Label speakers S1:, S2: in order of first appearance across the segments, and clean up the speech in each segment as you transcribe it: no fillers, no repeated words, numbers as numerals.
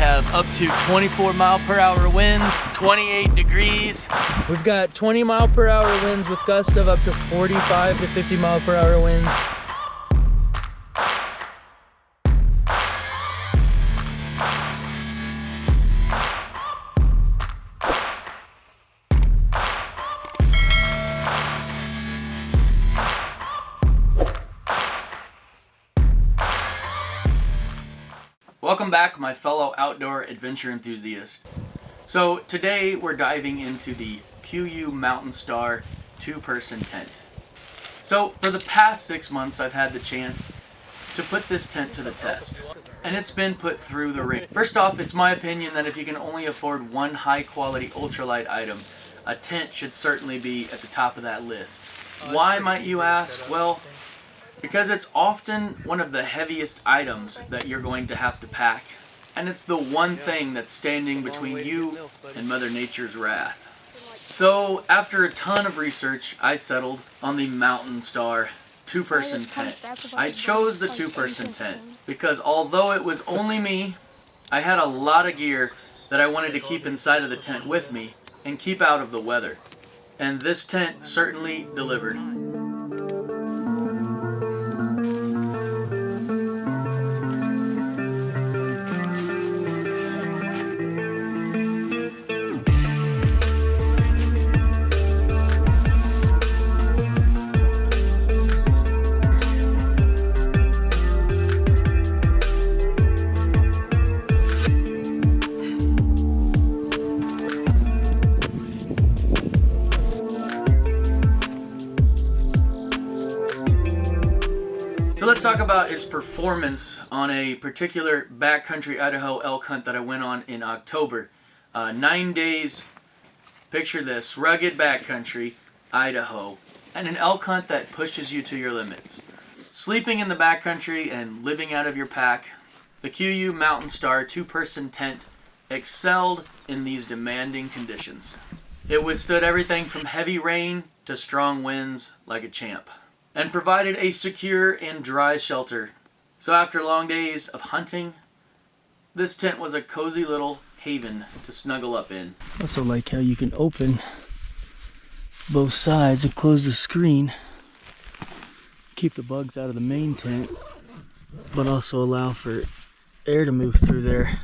S1: have up to 24-mile-per-hour winds, 28 degrees. We've got 20-mile-per-hour winds with gusts of up to 45 to 50-mile-per-hour winds. Welcome back, my fellow outdoor adventure enthusiasts. So today we're diving into the KUIU Mountain Star 2-person tent. So for the past 6 months I've had the chance to put this tent to the test, and it's been put through the ringer. First off, it's my opinion that if you can only afford one high quality ultralight item, a tent should certainly be at the top of that list. Why, might you ask? Well, because it's often one of the heaviest items that you're going to have to pack, and it's the one thing that's standing between you and Mother Nature's wrath. So after a ton of research, I settled on the Mountain Star 2-person tent. I chose the 2-person tent because although it was only me, I had a lot of gear that I wanted to keep inside of the tent with me and keep out of the weather. And this tent certainly delivered. So let's talk about its performance on a particular backcountry Idaho elk hunt that I went on in October. 9 days, picture this, rugged backcountry Idaho, and an elk hunt that pushes you to your limits. Sleeping in the backcountry and living out of your pack, the KUIU Mountain Star 2-person tent excelled in these demanding conditions. It withstood everything from heavy rain to strong winds like a champ, and provided a secure and dry shelter. So after long days of hunting, this tent was a cozy little haven to snuggle up in. I also like how you can open both sides and close the screen. Keep the bugs out of the main tent, but also allow for air to move through there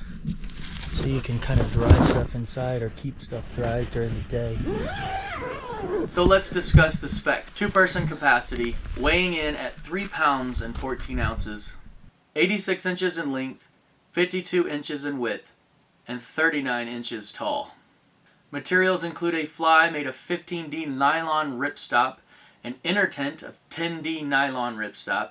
S1: so you can kind of dry stuff inside or keep stuff dry during the day. So let's discuss the spec. 2-person capacity, weighing in at 3 pounds and 14 ounces, 86 inches in length, 52 inches in width, and 39 inches tall. Materials include a fly made of 15D nylon ripstop, an inner tent of 10D nylon ripstop,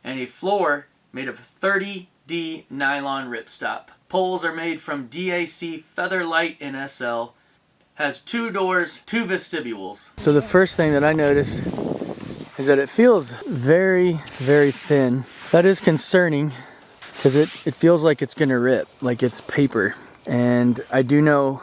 S1: and a floor made of 30D nylon ripstop. Poles are made from DAC Featherlight NSL. Has 2 doors, 2 vestibules. So the first thing that I noticed is that it feels very, very thin. That is concerning because it feels like it's gonna rip, like it's paper. And I do know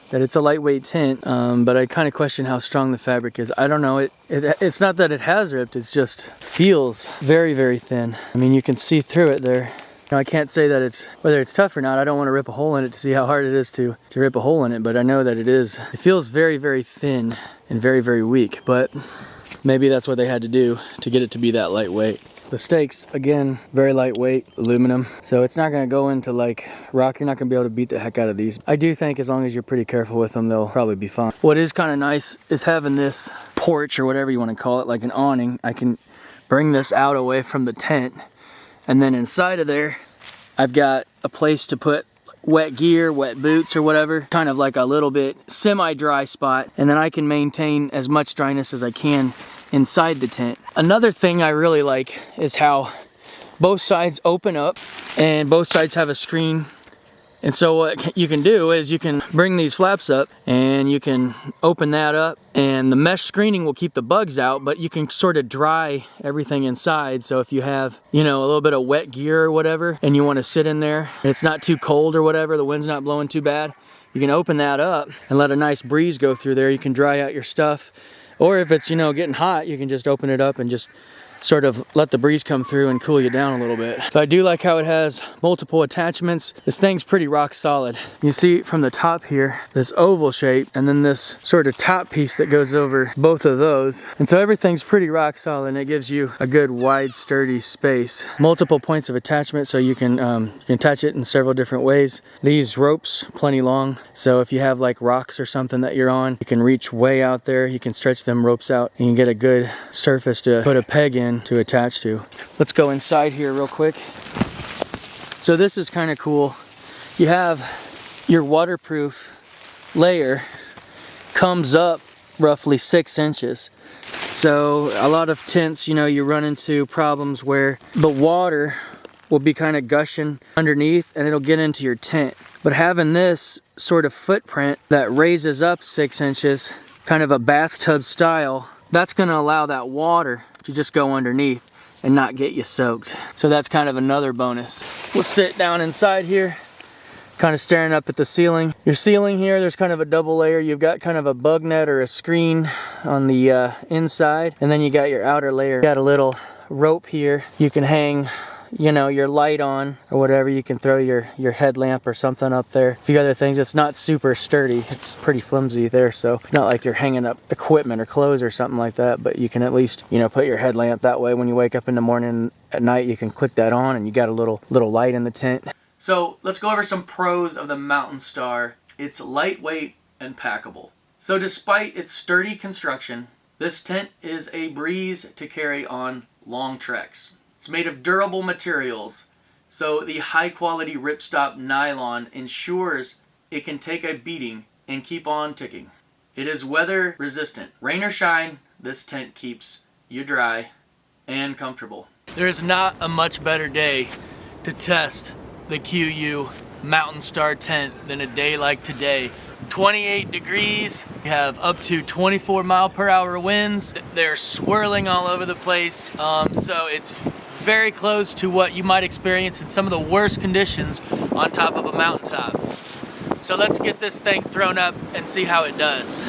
S1: that it's a lightweight tent, but I kind of question how strong the fabric is. I don't know, it's not that it has ripped, it's just feels very, very thin. I mean, you can see through it there. Now, I can't say that whether it's tough or not. I don't want to rip a hole in it to see how hard it is to rip a hole in it, but I know that it is. It feels very, very thin and very, very weak, but maybe that's what they had to do to get it to be that lightweight. The stakes, again, very lightweight, aluminum, so it's not going to go into like rock. You're not going to be able to beat the heck out of these. I do think as long as you're pretty careful with them, they'll probably be fine. What is kind of nice is having this porch, or whatever you want to call it, like an awning. I can bring this out away from the tent, and then inside of there, I've got a place to put wet gear, wet boots or whatever, kind of like a little bit semi-dry spot, and then I can maintain as much dryness as I can inside the tent. Another thing I really like is how both sides open up and both sides have a screen. And so what you can do is you can bring these flaps up and you can open that up, and the mesh screening will keep the bugs out, but you can sort of dry everything inside. So if you have, you know, a little bit of wet gear or whatever, and you want to sit in there and it's not too cold or whatever, the wind's not blowing too bad, you can open that up and let a nice breeze go through there. You can dry out your stuff. Or if it's, you know, getting hot, you can just open it up and just sort of let the breeze come through and cool you down a little bit. So I do like how it has multiple attachments. This thing's pretty rock solid. You see from the top here, this oval shape, and then this sort of top piece that goes over both of those. And so everything's pretty rock solid, and it gives you a good wide, sturdy space. Multiple points of attachment, so you can attach it in several different ways. These ropes, plenty long, so if you have like rocks or something that you're on, you can reach way out there. You can stretch them ropes out and you can get a good surface to put a peg in to attach to. Let's go inside here real quick. So this is kind of cool. You have your waterproof layer comes up roughly 6 inches. So a lot of tents, you know, you run into problems where the water will be kind of gushing underneath and it'll get into your tent. But having this sort of footprint that raises up 6 inches, kind of a bathtub style, that's going to allow that water to just go underneath and not get you soaked. So that's kind of another bonus. We'll sit down inside here, kind of staring up at the ceiling. Your ceiling here, there's kind of a double layer. You've got kind of a bug net or a screen on the inside, and then you got your outer layer. You got a little rope here. You can hang, you know, your light on or whatever. You can throw your headlamp or something up there. A few other things. It's not super sturdy. It's pretty flimsy there, so not like you're hanging up equipment or clothes or something like that, but you can at least, you know, put your headlamp that way. When you wake up in the morning, at night, you can click that on and you got a little light in the tent. So let's go over some pros of the Mountain Star. It's lightweight and packable. So despite its sturdy construction, this tent is a breeze to carry on long treks. It's made of durable materials, so the high quality ripstop nylon ensures it can take a beating and keep on ticking. It is weather resistant. Rain or shine, this tent keeps you dry and comfortable. There is not a much better day to test the KUIU Mountain Star tent than a day like today. 28 degrees, we have up to 24-mile-per-hour winds. They're swirling all over the place, so it's very close to what you might experience in some of the worst conditions on top of a mountaintop. So let's get this thing thrown up and see how it does.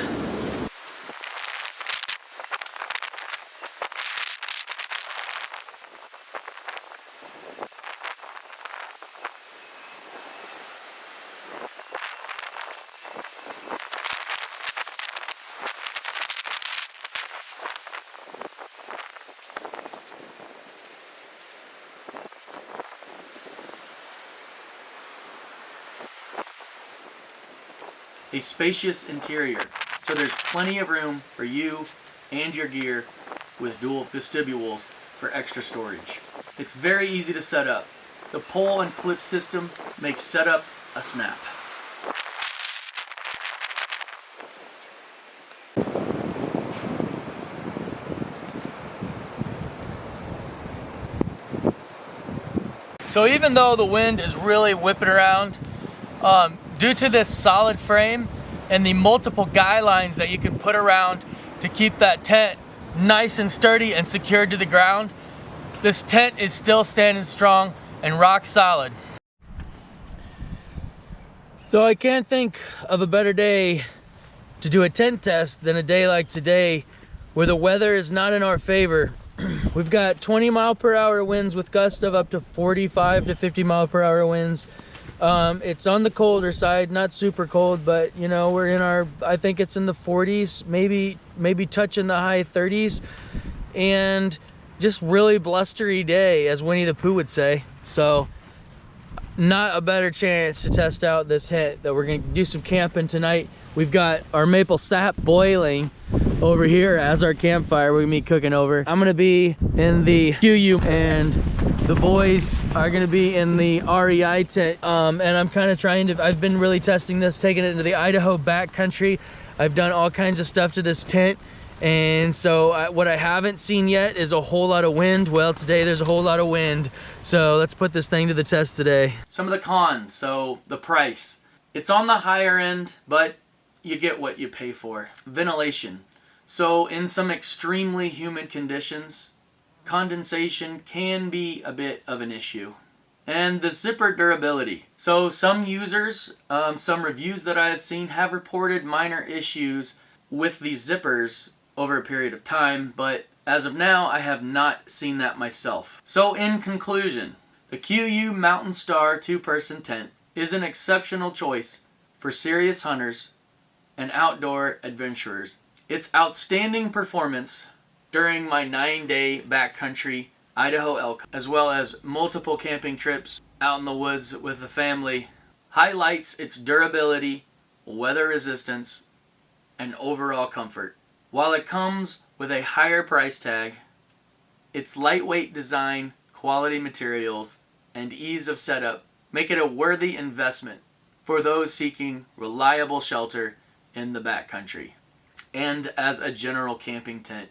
S1: A spacious interior, so there's plenty of room for you and your gear with dual vestibules for extra storage. It's very easy to set up. The pole and clip system makes setup a snap. So even though the wind is really whipping around, due to this solid frame and the multiple guy lines that you can put around to keep that tent nice and sturdy and secured to the ground, this tent is still standing strong and rock solid. So I can't think of a better day to do a tent test than a day like today, where the weather is not in our favor. We've got 20-mile-per-hour winds with gusts of up to 45 to 50-mile-per-hour winds. It's on the colder side, not super cold, but you know, we're in our, I think it's in the 40s, maybe touching the high 30s, and just really blustery day, as Winnie the Pooh would say. So not a better chance to test out this tent that we're gonna do some camping tonight. We've got our maple sap boiling over here as our campfire we're gonna be cooking over. I'm gonna be in the KUIU and the boys are gonna be in the REI tent, and I'm kind of I've been really testing this, taking it into the Idaho backcountry. I've done all kinds of stuff to this tent, and so what I haven't seen yet is a whole lot of wind. Well, today there's a whole lot of wind, so let's put this thing to the test today. Some of the cons. So the price, it's on the higher end, but you get what you pay for. Ventilation. So in some extremely humid conditions, condensation can be a bit of an issue. And the zipper durability. So some users, some reviews that I have seen have reported minor issues with these zippers over a period of time, but As of now, I have not seen that myself. So in conclusion, the KUIU Mountain Star 2-person tent is an exceptional choice for serious hunters and outdoor adventurers. Its outstanding performance during my 9-day backcountry Idaho elk, as well as multiple camping trips out in the woods with the family, highlights its durability, weather resistance, and overall comfort. While it comes with a higher price tag, its lightweight design, quality materials, and ease of setup make it a worthy investment for those seeking reliable shelter in the backcountry and as a general camping tent